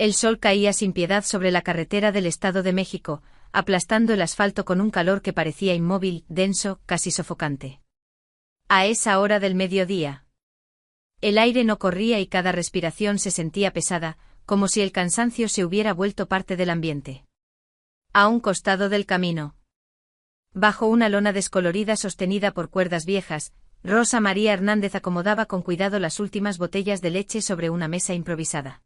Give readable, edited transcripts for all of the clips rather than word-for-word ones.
El sol caía sin piedad sobre la carretera del Estado de México, aplastando el asfalto con un calor que parecía inmóvil, denso, casi sofocante. A esa hora del mediodía. El aire no corría y cada respiración se sentía pesada, como si el cansancio se hubiera vuelto parte del ambiente. A un costado del camino. Bajo una lona descolorida sostenida por cuerdas viejas, Rosa María Hernández acomodaba con cuidado las últimas botellas de leche sobre una mesa improvisada.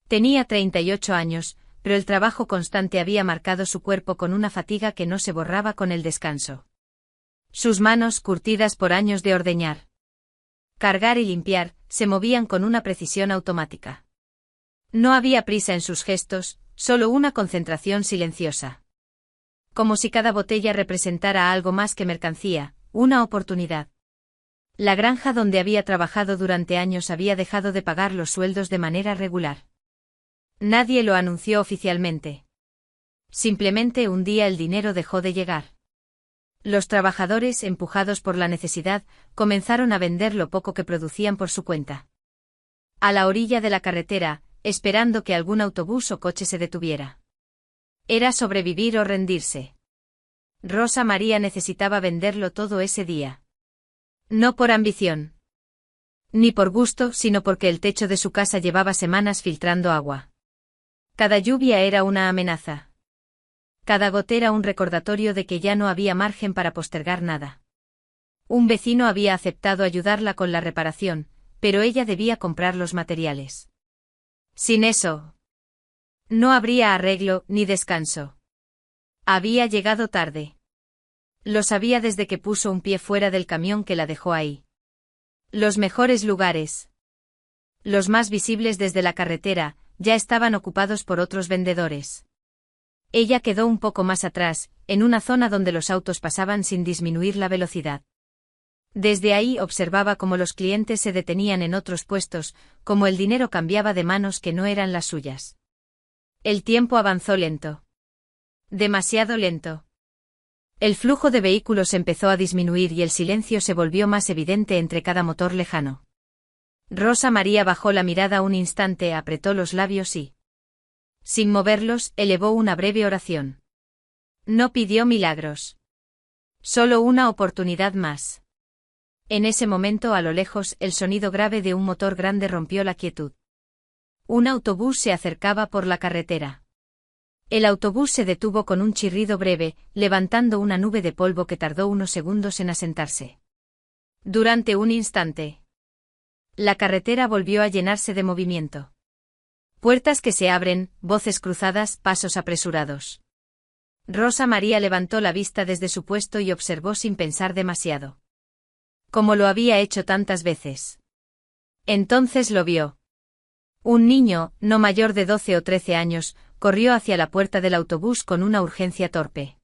Tenía 38 años, pero el trabajo constante había marcado su cuerpo con una fatiga que no se borraba con el descanso. Sus manos, curtidas por años de ordeñar, cargar y limpiar, se movían con una precisión automática. No había prisa en sus gestos, solo una concentración silenciosa. Como si cada botella representara algo más que mercancía, una oportunidad. La granja donde había trabajado durante años había dejado de pagar los sueldos de manera regular. Nadie lo anunció oficialmente. Simplemente un día el dinero dejó de llegar. Los trabajadores, empujados por la necesidad, comenzaron a vender lo poco que producían por su cuenta. A la orilla de la carretera, esperando que algún autobús o coche se detuviera. Era sobrevivir o rendirse. Rosa María necesitaba venderlo todo ese día. No por ambición. Ni por gusto, sino porque el techo de su casa llevaba semanas filtrando agua. Cada lluvia era una amenaza. Cada gotera un recordatorio de que ya no había margen para postergar nada. Un vecino había aceptado ayudarla con la reparación, pero ella debía comprar los materiales. Sin eso, no habría arreglo ni descanso. Había llegado tarde. Lo sabía desde que puso un pie fuera del camión que la dejó ahí. Los mejores lugares, los más visibles desde la carretera, ya estaban ocupados por otros vendedores. Ella quedó un poco más atrás, en una zona donde los autos pasaban sin disminuir la velocidad. Desde ahí observaba cómo los clientes se detenían en otros puestos, cómo el dinero cambiaba de manos que no eran las suyas. El tiempo avanzó lento. Demasiado lento. El flujo de vehículos empezó a disminuir y el silencio se volvió más evidente entre cada motor lejano. Rosa María bajó la mirada un instante, apretó los labios y, sin moverlos, elevó una breve oración. No pidió milagros. Solo una oportunidad más. En ese momento, a lo lejos, el sonido grave de un motor grande rompió la quietud. Un autobús se acercaba por la carretera. El autobús se detuvo con un chirrido breve, levantando una nube de polvo que tardó unos segundos en asentarse. Durante un instante, la carretera volvió a llenarse de movimiento. Puertas que se abren, voces cruzadas, pasos apresurados. Rosa María levantó la vista desde su puesto y observó sin pensar demasiado. Como lo había hecho tantas veces. Entonces lo vio. Un niño, no mayor de 12 o 13 años, corrió hacia la puerta del autobús con una urgencia torpe.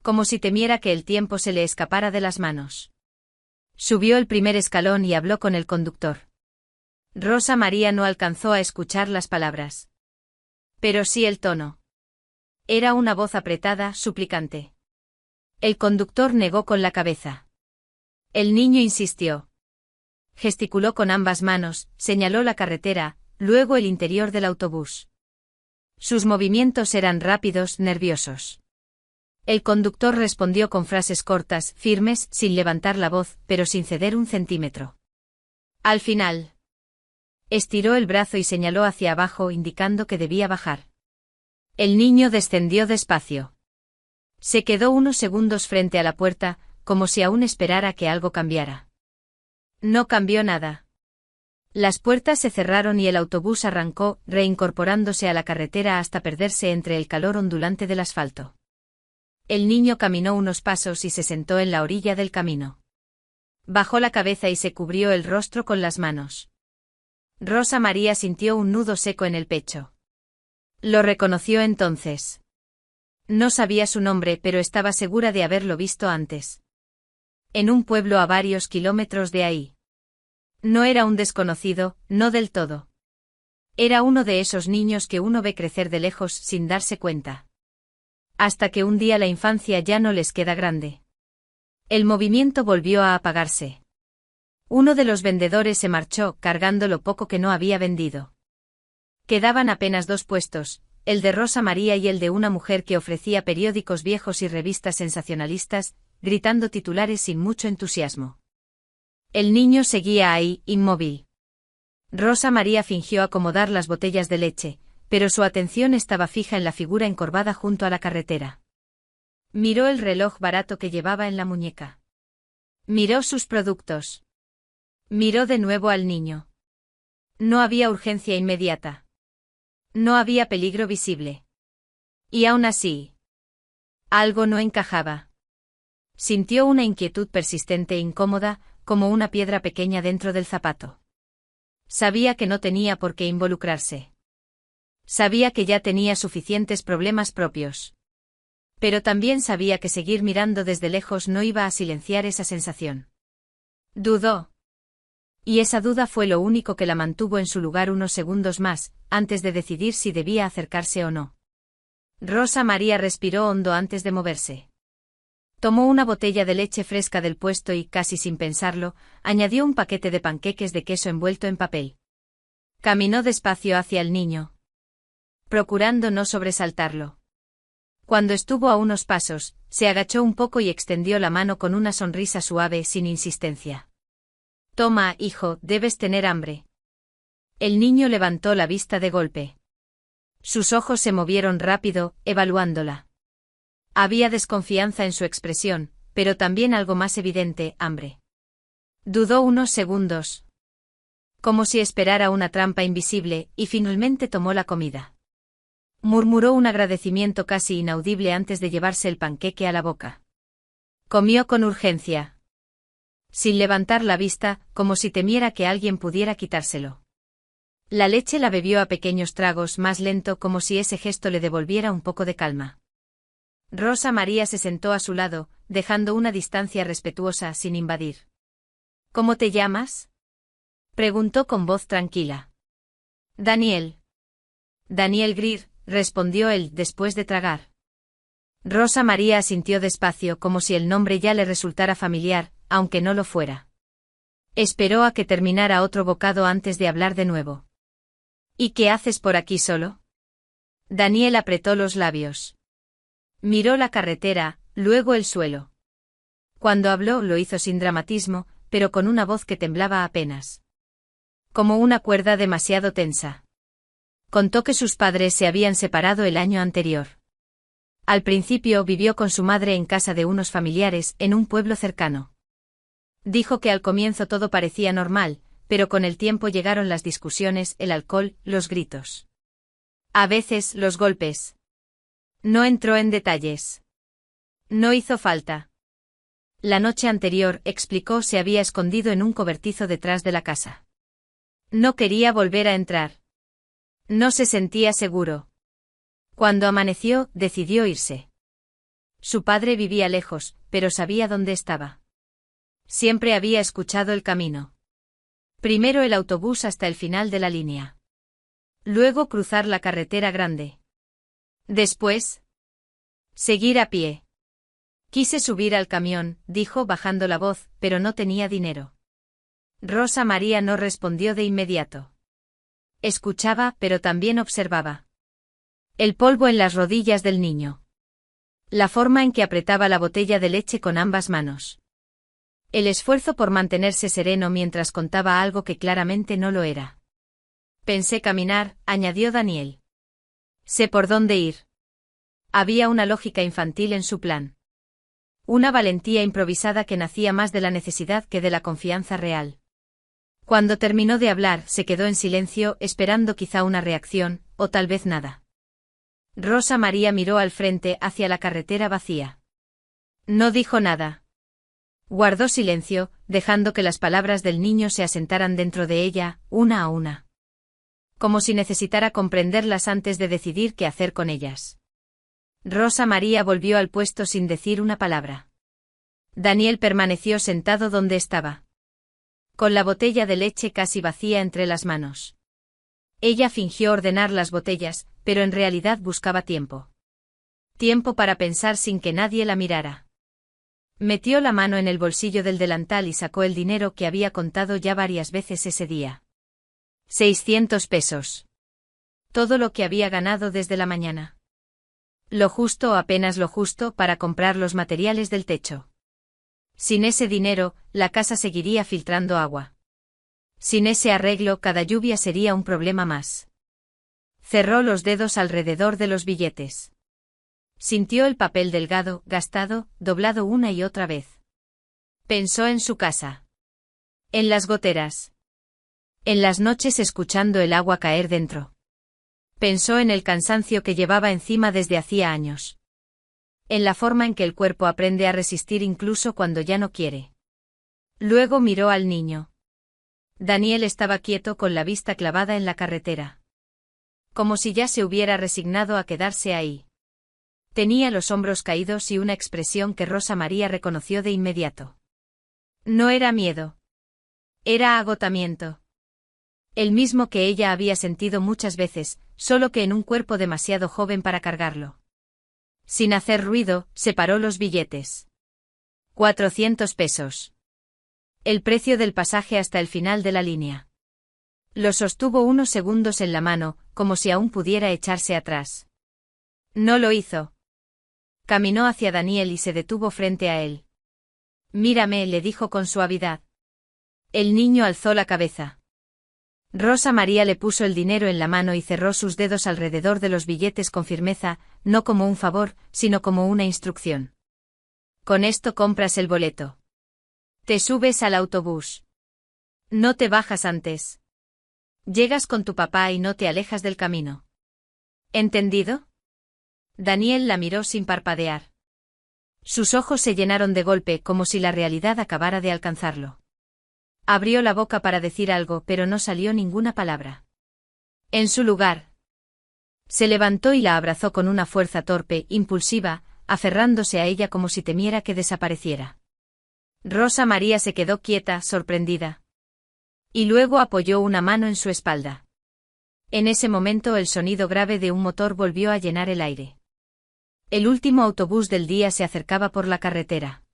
Como si temiera que el tiempo se le escapara de las manos. Subió el primer escalón y habló con el conductor. Rosa María no alcanzó a escuchar las palabras. Pero sí el tono. Era una voz apretada, suplicante. El conductor negó con la cabeza. El niño insistió. Gesticuló con ambas manos, señaló la carretera, luego el interior del autobús. Sus movimientos eran rápidos, nerviosos. El conductor respondió con frases cortas, firmes, sin levantar la voz, pero sin ceder un centímetro. Al final, estiró el brazo y señaló hacia abajo, indicando que debía bajar. El niño descendió despacio. Se quedó unos segundos frente a la puerta, como si aún esperara que algo cambiara. No cambió nada. Las puertas se cerraron y el autobús arrancó, reincorporándose a la carretera hasta perderse entre el calor ondulante del asfalto. El niño caminó unos pasos y se sentó en la orilla del camino. Bajó la cabeza y se cubrió el rostro con las manos. Rosa María sintió un nudo seco en el pecho. Lo reconoció entonces. No sabía su nombre, pero estaba segura de haberlo visto antes. En un pueblo a varios kilómetros de ahí. No era un desconocido, no del todo. Era uno de esos niños que uno ve crecer de lejos sin darse cuenta. Hasta que un día la infancia ya no les queda grande. El movimiento volvió a apagarse. Uno de los vendedores se marchó, cargando lo poco que no había vendido. Quedaban apenas 2 puestos, el de Rosa María y el de una mujer que ofrecía periódicos viejos y revistas sensacionalistas, gritando titulares sin mucho entusiasmo. El niño seguía ahí, inmóvil. Rosa María fingió acomodar las botellas de leche, pero su atención estaba fija en la figura encorvada junto a la carretera. Miró el reloj barato que llevaba en la muñeca. Miró sus productos. Miró de nuevo al niño. No había urgencia inmediata. No había peligro visible. Y aún así, algo no encajaba. Sintió una inquietud persistente e incómoda, como una piedra pequeña dentro del zapato. Sabía que no tenía por qué involucrarse. Sabía que ya tenía suficientes problemas propios. Pero también sabía que seguir mirando desde lejos no iba a silenciar esa sensación. Dudó. Y esa duda fue lo único que la mantuvo en su lugar unos segundos más, antes de decidir si debía acercarse o no. Rosa María respiró hondo antes de moverse. Tomó una botella de leche fresca del puesto y, casi sin pensarlo, añadió un paquete de panqueques de queso envuelto en papel. Caminó despacio hacia el niño, procurando no sobresaltarlo. Cuando estuvo a unos pasos, se agachó un poco y extendió la mano con una sonrisa suave sin insistencia. «Toma, hijo, debes tener hambre». El niño levantó la vista de golpe. Sus ojos se movieron rápido, evaluándola. Había desconfianza en su expresión, pero también algo más evidente, hambre. Dudó unos segundos, como si esperara una trampa invisible, y finalmente tomó la comida. Murmuró un agradecimiento casi inaudible antes de llevarse el panqueque a la boca. Comió con urgencia, sin levantar la vista, como si temiera que alguien pudiera quitárselo. La leche la bebió a pequeños tragos, más lento, como si ese gesto le devolviera un poco de calma. Rosa María se sentó a su lado, dejando una distancia respetuosa sin invadir. «¿Cómo te llamas?», preguntó con voz tranquila. «Daniel». «Daniel Greer», respondió él después de tragar. Rosa María asintió despacio, como si el nombre ya le resultara familiar, aunque no lo fuera. Esperó a que terminara otro bocado antes de hablar de nuevo. «¿Y qué haces por aquí solo?». Daniel apretó los labios. Miró la carretera, luego el suelo. Cuando habló lo hizo sin dramatismo, pero con una voz que temblaba apenas. Como una cuerda demasiado tensa. Contó que sus padres se habían separado el año anterior. Al principio vivió con su madre en casa de unos familiares en un pueblo cercano. Dijo que al comienzo todo parecía normal, pero con el tiempo llegaron las discusiones, el alcohol, los gritos. A veces, los golpes. No entró en detalles. No hizo falta. La noche anterior, explicó, se había escondido en un cobertizo detrás de la casa. No quería volver a entrar. No se sentía seguro. Cuando amaneció, decidió irse. Su padre vivía lejos, pero sabía dónde estaba. Siempre había escuchado el camino. Primero el autobús hasta el final de la línea. Luego cruzar la carretera grande. Después, seguir a pie. Quise subir al camión, dijo bajando la voz, pero no tenía dinero. Rosa María no respondió de inmediato. Escuchaba, pero también observaba. El polvo en las rodillas del niño. La forma en que apretaba la botella de leche con ambas manos. El esfuerzo por mantenerse sereno mientras contaba algo que claramente no lo era. Pensé caminar, añadió Daniel. Sé por dónde ir. Había una lógica infantil en su plan. Una valentía improvisada que nacía más de la necesidad que de la confianza real. Cuando terminó de hablar, se quedó en silencio, esperando quizá una reacción, o tal vez nada. Rosa María miró al frente, hacia la carretera vacía. No dijo nada. Guardó silencio, dejando que las palabras del niño se asentaran dentro de ella, una a una. Como si necesitara comprenderlas antes de decidir qué hacer con ellas. Rosa María volvió al puesto sin decir una palabra. Daniel permaneció sentado donde estaba, con la botella de leche casi vacía entre las manos. Ella fingió ordenar las botellas, pero en realidad buscaba tiempo. Tiempo para pensar sin que nadie la mirara. Metió la mano en el bolsillo del delantal y sacó el dinero que había contado ya varias veces ese día. 600 pesos. Todo lo que había ganado desde la mañana. Lo justo o apenas lo justo para comprar los materiales del techo. Sin ese dinero, la casa seguiría filtrando agua. Sin ese arreglo, cada lluvia sería un problema más. Cerró los dedos alrededor de los billetes. Sintió el papel delgado, gastado, doblado una y otra vez. Pensó en su casa. En las goteras. En las noches escuchando el agua caer dentro. Pensó en el cansancio que llevaba encima desde hacía años. En la forma en que el cuerpo aprende a resistir incluso cuando ya no quiere. Luego miró al niño. Daniel estaba quieto con la vista clavada en la carretera. Como si ya se hubiera resignado a quedarse ahí. Tenía los hombros caídos y una expresión que Rosa María reconoció de inmediato. No era miedo. Era agotamiento. El mismo que ella había sentido muchas veces, solo que en un cuerpo demasiado joven para cargarlo. Sin hacer ruido, separó los billetes. 400 pesos. El precio del pasaje hasta el final de la línea. Lo sostuvo unos segundos en la mano, como si aún pudiera echarse atrás. No lo hizo. Caminó hacia Daniel y se detuvo frente a él. Mírame, le dijo con suavidad. El niño alzó la cabeza. Rosa María le puso el dinero en la mano y cerró sus dedos alrededor de los billetes con firmeza, no como un favor, sino como una instrucción. Con esto compras el boleto. Te subes al autobús. No te bajas antes. Llegas con tu papá y no te alejas del camino. ¿Entendido? Daniel la miró sin parpadear. Sus ojos se llenaron de golpe como si la realidad acabara de alcanzarlo. Abrió la boca para decir algo, pero no salió ninguna palabra. En su lugar. Se levantó y la abrazó con una fuerza torpe, impulsiva, aferrándose a ella como si temiera que desapareciera. Rosa María se quedó quieta, sorprendida. Y luego apoyó una mano en su espalda. En ese momento el sonido grave de un motor volvió a llenar el aire. El último autobús del día se acercaba por la carretera.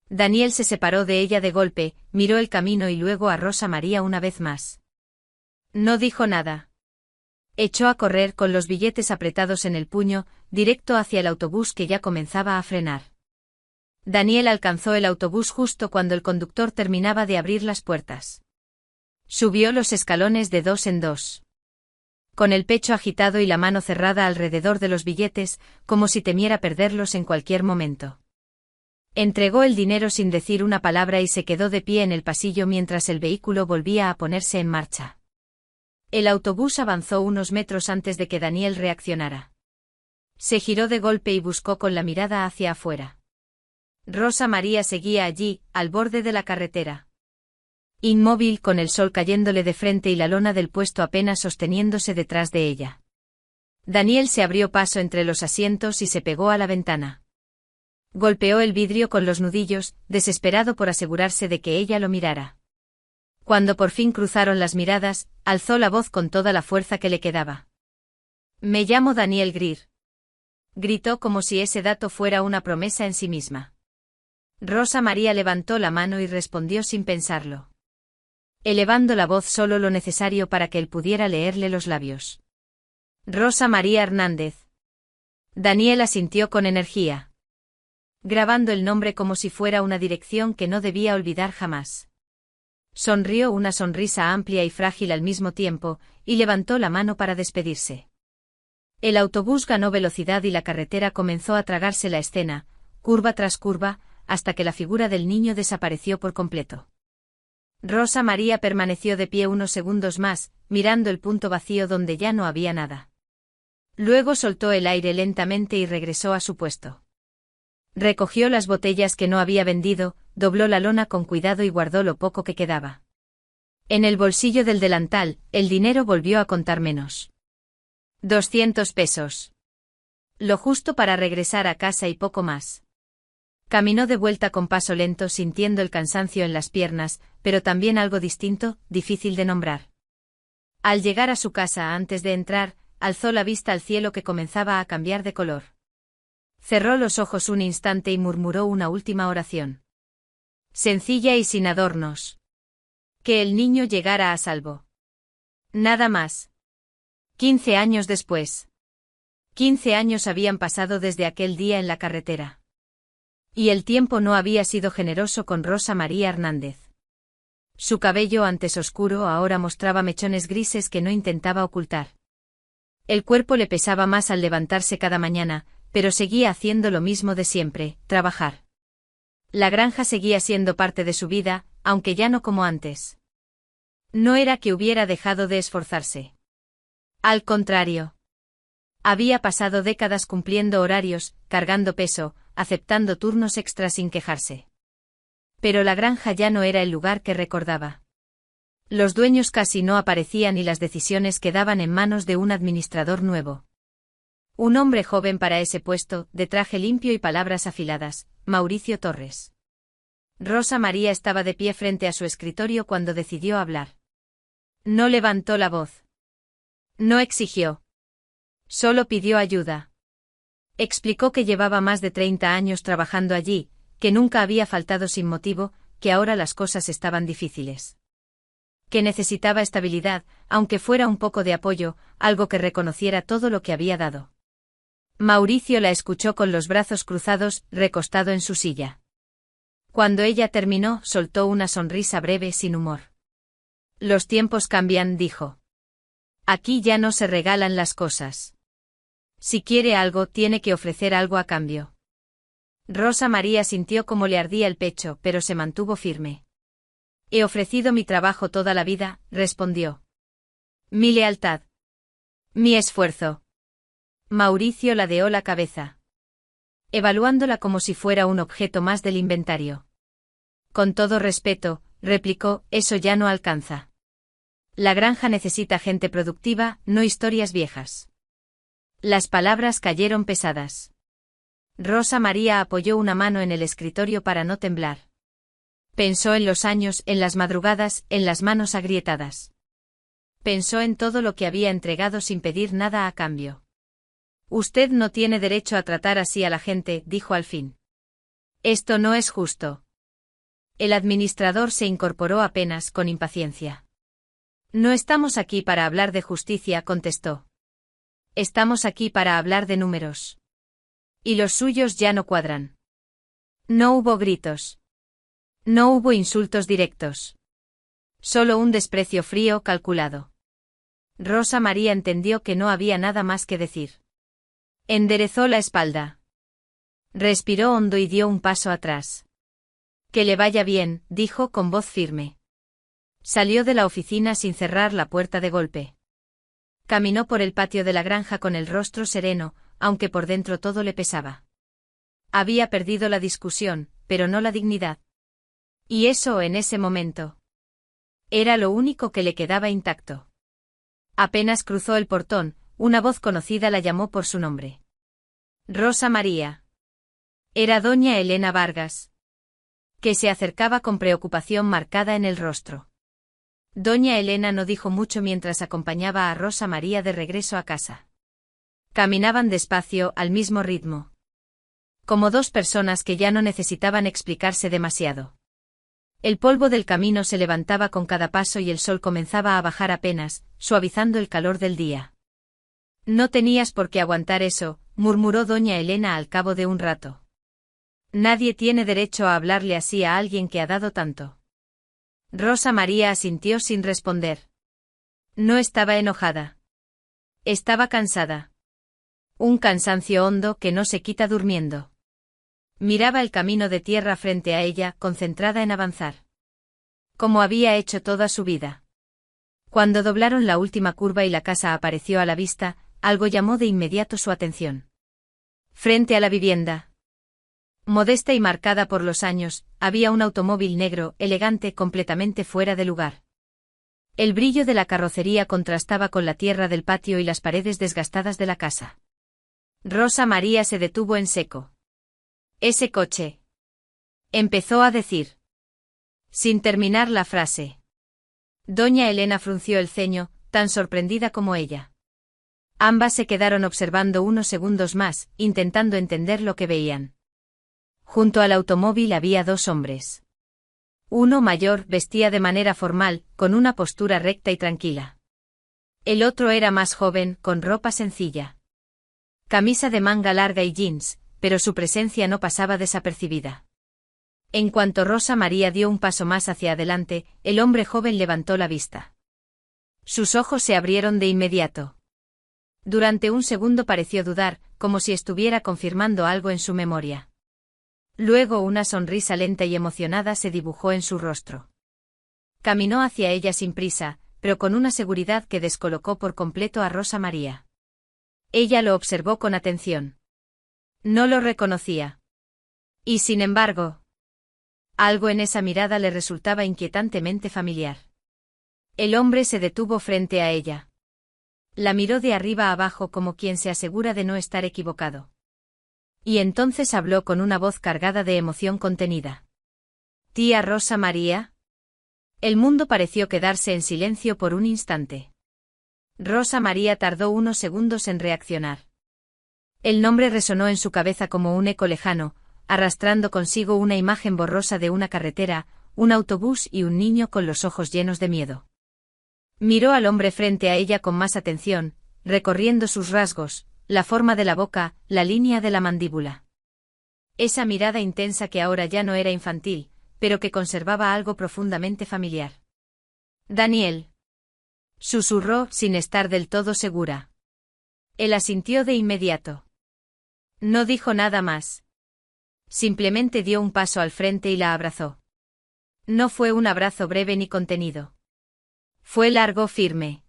Daniel se separó de ella de golpe, miró el camino y luego a Rosa María una vez más. No dijo nada. Echó a correr con los billetes apretados en el puño, directo hacia el autobús que ya comenzaba a frenar. Daniel alcanzó el autobús justo cuando el conductor terminaba de abrir las puertas. Subió los escalones de dos en dos. Con el pecho agitado y la mano cerrada alrededor de los billetes, como si temiera perderlos en cualquier momento. Entregó el dinero sin decir una palabra y se quedó de pie en el pasillo mientras el vehículo volvía a ponerse en marcha. El autobús avanzó unos metros antes de que Daniel reaccionara. Se giró de golpe y buscó con la mirada hacia afuera. Rosa María seguía allí, al borde de la carretera. Inmóvil, con el sol cayéndole de frente y la lona del puesto apenas sosteniéndose detrás de ella. Daniel se abrió paso entre los asientos y se pegó a la ventana. Golpeó el vidrio con los nudillos, desesperado por asegurarse de que ella lo mirara. Cuando por fin cruzaron las miradas, alzó la voz con toda la fuerza que le quedaba. Me llamo Daniel Greer. Gritó como si ese dato fuera una promesa en sí misma. Rosa María levantó la mano y respondió sin pensarlo. Elevando la voz solo lo necesario para que él pudiera leerle los labios. Rosa María Hernández. Daniel asintió con energía. Grabando el nombre como si fuera una dirección que no debía olvidar jamás. Sonrió una sonrisa amplia y frágil al mismo tiempo, y levantó la mano para despedirse. El autobús ganó velocidad y la carretera comenzó a tragarse la escena, curva tras curva, hasta que la figura del niño desapareció por completo. Rosa María permaneció de pie unos segundos más, mirando el punto vacío donde ya no había nada. Luego soltó el aire lentamente y regresó a su puesto. Recogió las botellas que no había vendido, dobló la lona con cuidado y guardó lo poco que quedaba. En el bolsillo del delantal, el dinero volvió a contar menos. 200 pesos. Lo justo para regresar a casa y poco más. Caminó de vuelta con paso lento sintiendo el cansancio en las piernas, pero también algo distinto, difícil de nombrar. Al llegar a su casa antes de entrar, alzó la vista al cielo que comenzaba a cambiar de color. Cerró los ojos un instante y murmuró una última oración. Sencilla y sin adornos. Que el niño llegara a salvo. Nada más. 15 años después. 15 años habían pasado desde aquel día en la carretera. Y el tiempo no había sido generoso con Rosa María Hernández. Su cabello, antes oscuro, ahora mostraba mechones grises que no intentaba ocultar. El cuerpo le pesaba más al levantarse cada mañana, pero seguía haciendo lo mismo de siempre, trabajar. La granja seguía siendo parte de su vida, aunque ya no como antes. No era que hubiera dejado de esforzarse. Al contrario. Había pasado décadas cumpliendo horarios, cargando peso, aceptando turnos extras sin quejarse. Pero la granja ya no era el lugar que recordaba. Los dueños casi no aparecían y las decisiones quedaban en manos de un administrador nuevo. Un hombre joven para ese puesto, de traje limpio y palabras afiladas, Mauricio Torres. Rosa María estaba de pie frente a su escritorio cuando decidió hablar. No levantó la voz. No exigió. Solo pidió ayuda. Explicó que llevaba más de 30 años trabajando allí, que nunca había faltado sin motivo, que ahora las cosas estaban difíciles. Que necesitaba estabilidad, aunque fuera un poco de apoyo, algo que reconociera todo lo que había dado. Mauricio la escuchó con los brazos cruzados, recostado en su silla. Cuando ella terminó, soltó una sonrisa breve sin humor. Los tiempos cambian, dijo. Aquí ya no se regalan las cosas. Si quiere algo, tiene que ofrecer algo a cambio. Rosa María sintió como le ardía el pecho, pero se mantuvo firme. He ofrecido mi trabajo toda la vida, respondió. Mi lealtad. Mi esfuerzo. Mauricio ladeó la cabeza, evaluándola como si fuera un objeto más del inventario. Con todo respeto, replicó, eso ya no alcanza. La granja necesita gente productiva, no historias viejas. Las palabras cayeron pesadas. Rosa María apoyó una mano en el escritorio para no temblar. Pensó en los años, en las madrugadas, en las manos agrietadas. Pensó en todo lo que había entregado sin pedir nada a cambio. Usted no tiene derecho a tratar así a la gente, dijo al fin. Esto no es justo. El administrador se incorporó apenas con impaciencia. No estamos aquí para hablar de justicia, contestó. Estamos aquí para hablar de números. Y los suyos ya no cuadran. No hubo gritos. No hubo insultos directos. Solo un desprecio frío, calculado. Rosa María entendió que no había nada más que decir. Enderezó la espalda. Respiró hondo y dio un paso atrás. Que le vaya bien, dijo con voz firme. Salió de la oficina sin cerrar la puerta de golpe. Caminó por el patio de la granja con el rostro sereno, aunque por dentro todo le pesaba. Había perdido la discusión, pero no la dignidad. Y eso en ese momento. Era lo único que le quedaba intacto. Apenas cruzó el portón, una voz conocida la llamó por su nombre. Rosa María. Era doña Elena Vargas, que se acercaba con preocupación marcada en el rostro. Doña Elena no dijo mucho mientras acompañaba a Rosa María de regreso a casa. Caminaban despacio, al mismo ritmo. Como dos personas que ya no necesitaban explicarse demasiado. El polvo del camino se levantaba con cada paso y el sol comenzaba a bajar apenas, suavizando el calor del día. No tenías por qué aguantar eso, murmuró doña Elena al cabo de un rato. Nadie tiene derecho a hablarle así a alguien que ha dado tanto. Rosa María asintió sin responder. No estaba enojada. Estaba cansada. Un cansancio hondo que no se quita durmiendo. Miraba el camino de tierra frente a ella, concentrada en avanzar. Como había hecho toda su vida. Cuando doblaron la última curva y la casa apareció a la vista, algo llamó de inmediato su atención. Frente a la vivienda, modesta y marcada por los años, había un automóvil negro, elegante, completamente fuera de lugar. El brillo de la carrocería contrastaba con la tierra del patio y las paredes desgastadas de la casa. Rosa María se detuvo en seco. Ese coche. Empezó a decir. Sin terminar la frase. Doña Elena frunció el ceño, tan sorprendida como ella. Ambas se quedaron observando unos segundos más, intentando entender lo que veían. Junto al automóvil había dos hombres. Uno mayor, vestía de manera formal, con una postura recta y tranquila. El otro era más joven, con ropa sencilla. Camisa de manga larga y jeans, pero su presencia no pasaba desapercibida. En cuanto Rosa María dio un paso más hacia adelante, el hombre joven levantó la vista. Sus ojos se abrieron de inmediato. Durante un segundo pareció dudar, como si estuviera confirmando algo en su memoria. Luego una sonrisa lenta y emocionada se dibujó en su rostro. Caminó hacia ella sin prisa, pero con una seguridad que descolocó por completo a Rosa María. Ella lo observó con atención. No lo reconocía. Y sin embargo, algo en esa mirada le resultaba inquietantemente familiar. El hombre se detuvo frente a ella. La miró de arriba a abajo como quien se asegura de no estar equivocado. Y entonces habló con una voz cargada de emoción contenida. «¿Tía Rosa María?» El mundo pareció quedarse en silencio por un instante. Rosa María tardó unos segundos en reaccionar. El nombre resonó en su cabeza como un eco lejano, arrastrando consigo una imagen borrosa de una carretera, un autobús y un niño con los ojos llenos de miedo. Miró al hombre frente a ella con más atención, recorriendo sus rasgos, la forma de la boca, la línea de la mandíbula. Esa mirada intensa que ahora ya no era infantil, pero que conservaba algo profundamente familiar. «Daniel», susurró sin estar del todo segura. Él asintió de inmediato. No dijo nada más. Simplemente dio un paso al frente y la abrazó. No fue un abrazo breve ni contenido. Fue largo, firme.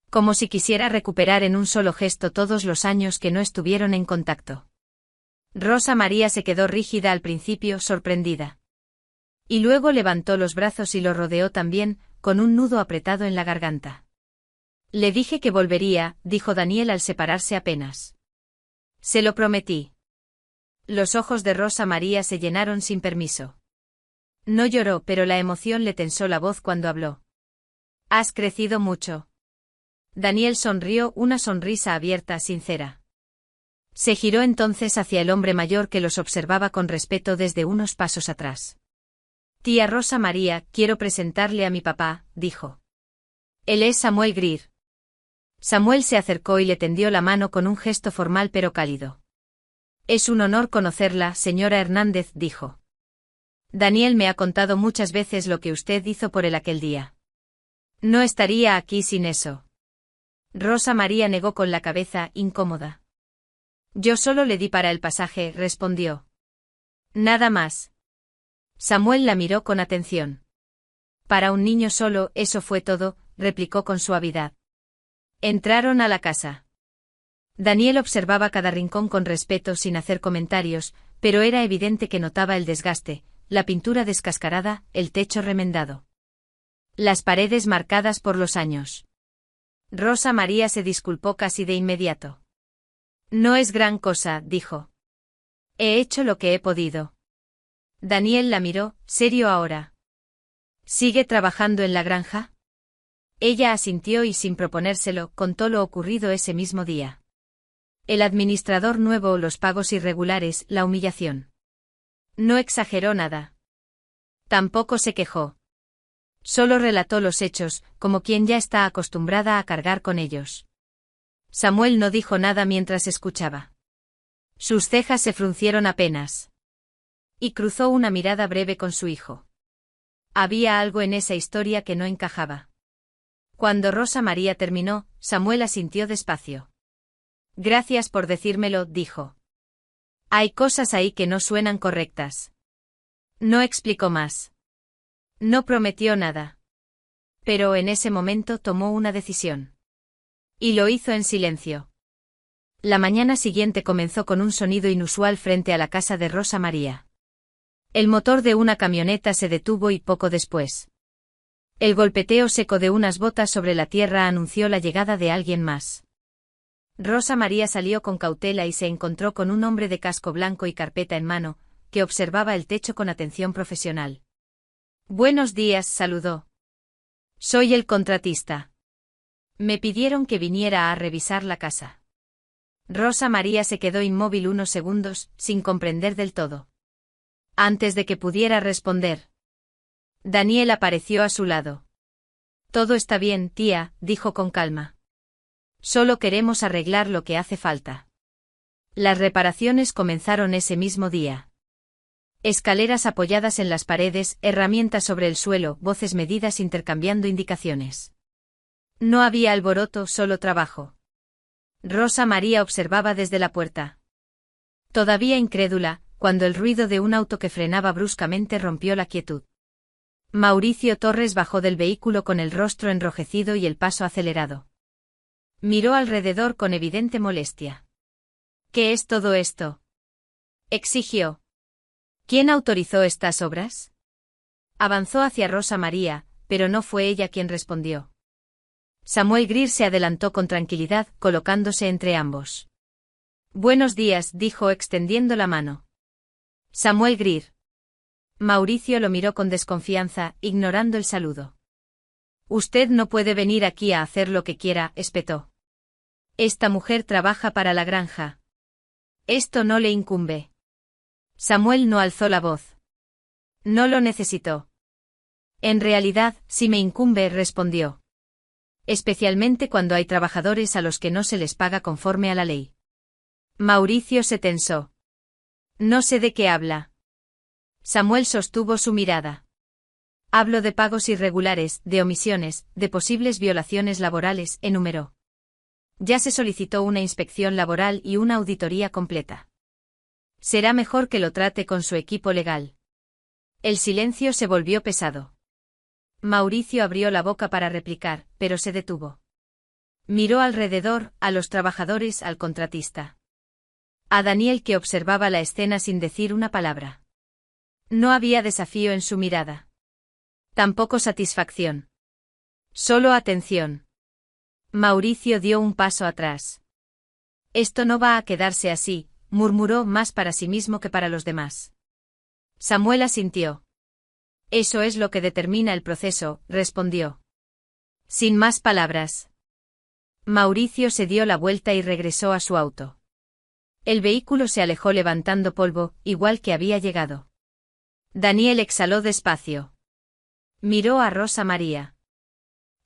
Como si quisiera recuperar en un solo gesto todos los años que no estuvieron en contacto. Rosa María se quedó rígida al principio, sorprendida. Y luego levantó los brazos y lo rodeó también, con un nudo apretado en la garganta. Le dije que volvería, dijo Daniel al separarse apenas. Se lo prometí. Los ojos de Rosa María se llenaron sin permiso. No lloró, pero la emoción le tensó la voz cuando habló. «Has crecido mucho». Daniel sonrió, una sonrisa abierta, sincera. Se giró entonces hacia el hombre mayor que los observaba con respeto desde unos pasos atrás. «Tía Rosa María, quiero presentarle a mi papá», dijo. «Él es Samuel Greer». Samuel se acercó y le tendió la mano con un gesto formal pero cálido. «Es un honor conocerla, señora Hernández», dijo. «Daniel me ha contado muchas veces lo que usted hizo por él aquel día. No estaría aquí sin eso». Rosa María negó con la cabeza, incómoda. «Yo solo le di para el pasaje», respondió. «Nada más». Samuel la miró con atención. «Para un niño solo, eso fue todo», replicó con suavidad. Entraron a la casa. Daniel observaba cada rincón con respeto sin hacer comentarios, pero era evidente que notaba el desgaste, la pintura descascarada, el techo remendado. Las paredes marcadas por los años. Rosa María se disculpó casi de inmediato. «No es gran cosa», dijo. «He hecho lo que he podido». Daniel la miró, serio ahora. «¿Sigue trabajando en la granja?» Ella asintió y sin proponérselo, contó lo ocurrido ese mismo día. El administrador nuevo, los pagos irregulares, la humillación. No exageró nada. Tampoco se quejó. Solo relató los hechos, como quien ya está acostumbrada a cargar con ellos. Samuel no dijo nada mientras escuchaba. Sus cejas se fruncieron apenas. Y cruzó una mirada breve con su hijo. Había algo en esa historia que no encajaba. Cuando Rosa María terminó, Samuel asintió despacio. «Gracias por decírmelo», dijo. «Hay cosas ahí que no suenan correctas». No explicó más. No prometió nada. Pero en ese momento tomó una decisión. Y lo hizo en silencio. La mañana siguiente comenzó con un sonido inusual frente a la casa de Rosa María. El motor de una camioneta se detuvo y poco después. El golpeteo seco de unas botas sobre la tierra anunció la llegada de alguien más. Rosa María salió con cautela y se encontró con un hombre de casco blanco y carpeta en mano, que observaba el techo con atención profesional. «Buenos días», saludó. «Soy el contratista. Me pidieron que viniera a revisar la casa». Rosa María se quedó inmóvil unos segundos, sin comprender del todo. Antes de que pudiera responder, Daniel apareció a su lado. Todo está bien, tía, dijo con calma. Solo queremos arreglar lo que hace falta. Las reparaciones comenzaron ese mismo día. Escaleras apoyadas en las paredes, herramientas sobre el suelo, voces medidas intercambiando indicaciones. No había alboroto, solo trabajo. Rosa María observaba desde la puerta. Todavía incrédula, cuando el ruido de un auto que frenaba bruscamente rompió la quietud. Mauricio Torres bajó del vehículo con el rostro enrojecido y el paso acelerado. Miró alrededor con evidente molestia. ¿Qué es todo esto?, exigió. ¿Quién autorizó estas obras? Avanzó hacia Rosa María, pero no fue ella quien respondió. Samuel Greer se adelantó con tranquilidad, colocándose entre ambos. Buenos días, dijo extendiendo la mano. Samuel Greer. Mauricio lo miró con desconfianza, ignorando el saludo. Usted no puede venir aquí a hacer lo que quiera, espetó. Esta mujer trabaja para la granja. Esto no le incumbe. Samuel no alzó la voz. No lo necesitó. En realidad, sí me incumbe, respondió. Especialmente cuando hay trabajadores a los que no se les paga conforme a la ley. Mauricio se tensó. No sé de qué habla. Samuel sostuvo su mirada. Hablo de pagos irregulares, de omisiones, de posibles violaciones laborales, enumeró. Ya se solicitó una inspección laboral y una auditoría completa. Será mejor que lo trate con su equipo legal. El silencio se volvió pesado. Mauricio abrió la boca para replicar, pero se detuvo. Miró alrededor, a los trabajadores, al contratista. A Daniel, que observaba la escena sin decir una palabra. No había desafío en su mirada. Tampoco satisfacción. Solo atención. Mauricio dio un paso atrás. Esto no va a quedarse así, murmuró, más para sí mismo que para los demás. Samuel asintió. Eso es lo que determina el proceso, respondió. Sin más palabras. Mauricio se dio la vuelta y regresó a su auto. El vehículo se alejó levantando polvo, igual que había llegado. Daniel exhaló despacio. Miró a Rosa María.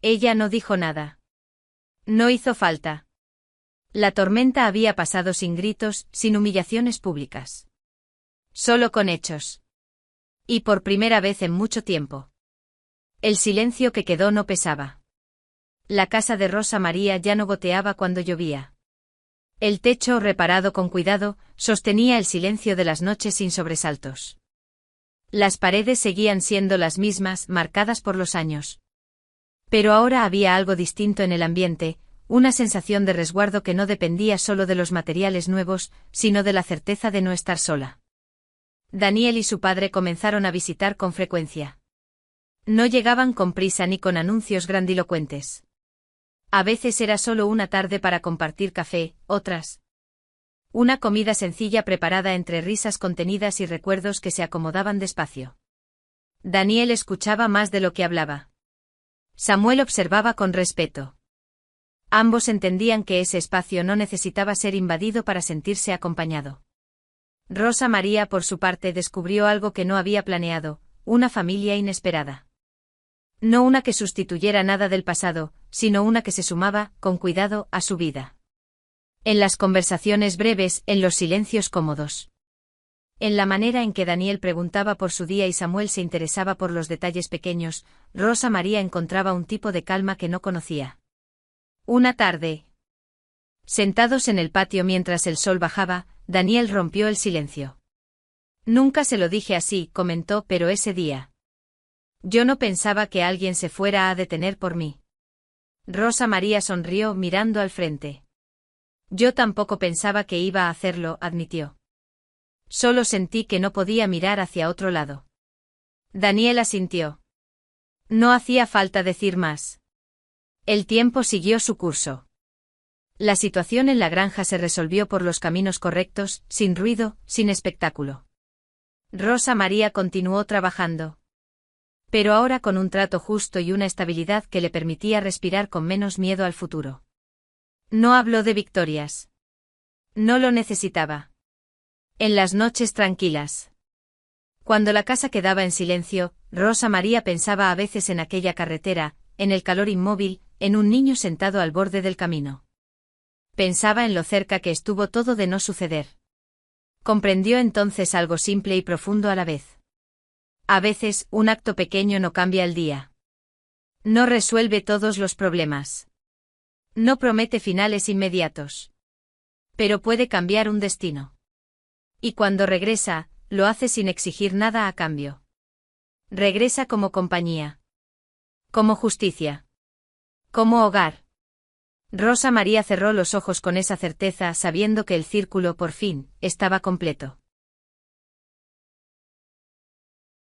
Ella no dijo nada. No hizo falta. La tormenta había pasado sin gritos, sin humillaciones públicas. Solo con hechos. Y por primera vez en mucho tiempo. El silencio que quedó no pesaba. La casa de Rosa María ya no goteaba cuando llovía. El techo, reparado con cuidado, sostenía el silencio de las noches sin sobresaltos. Las paredes seguían siendo las mismas, marcadas por los años. Pero ahora había algo distinto en el ambiente, una sensación de resguardo que no dependía solo de los materiales nuevos, sino de la certeza de no estar sola. Daniel y su padre comenzaron a visitar con frecuencia. No llegaban con prisa ni con anuncios grandilocuentes. A veces era solo una tarde para compartir café, otras. Una comida sencilla preparada entre risas contenidas y recuerdos que se acomodaban despacio. Daniel escuchaba más de lo que hablaba. Samuel observaba con respeto. Ambos entendían que ese espacio no necesitaba ser invadido para sentirse acompañado. Rosa María, por su parte, descubrió algo que no había planeado, una familia inesperada. No una que sustituyera nada del pasado, sino una que se sumaba, con cuidado, a su vida. En las conversaciones breves, en los silencios cómodos. En la manera en que Daniel preguntaba por su día y Samuel se interesaba por los detalles pequeños, Rosa María encontraba un tipo de calma que no conocía. Una tarde. Sentados en el patio mientras el sol bajaba, Daniel rompió el silencio. Nunca se lo dije así, comentó, pero ese día. Yo no pensaba que alguien se fuera a detener por mí. Rosa María sonrió mirando al frente. Yo tampoco pensaba que iba a hacerlo, admitió. Solo sentí que no podía mirar hacia otro lado. Daniel asintió. No hacía falta decir más. El tiempo siguió su curso. La situación en la granja se resolvió por los caminos correctos, sin ruido, sin espectáculo. Rosa María continuó trabajando. Pero ahora con un trato justo y una estabilidad que le permitía respirar con menos miedo al futuro. No habló de victorias. No lo necesitaba. En las noches tranquilas. Cuando la casa quedaba en silencio, Rosa María pensaba a veces en aquella carretera, en el calor inmóvil, en un niño sentado al borde del camino. Pensaba en lo cerca que estuvo todo de no suceder. Comprendió entonces algo simple y profundo a la vez. A veces, un acto pequeño no cambia el día. No resuelve todos los problemas. No promete finales inmediatos. Pero puede cambiar un destino. Y cuando regresa, lo hace sin exigir nada a cambio. Regresa como compañía. Como justicia. Como hogar. Rosa María cerró los ojos con esa certeza, sabiendo que el círculo, por fin, estaba completo.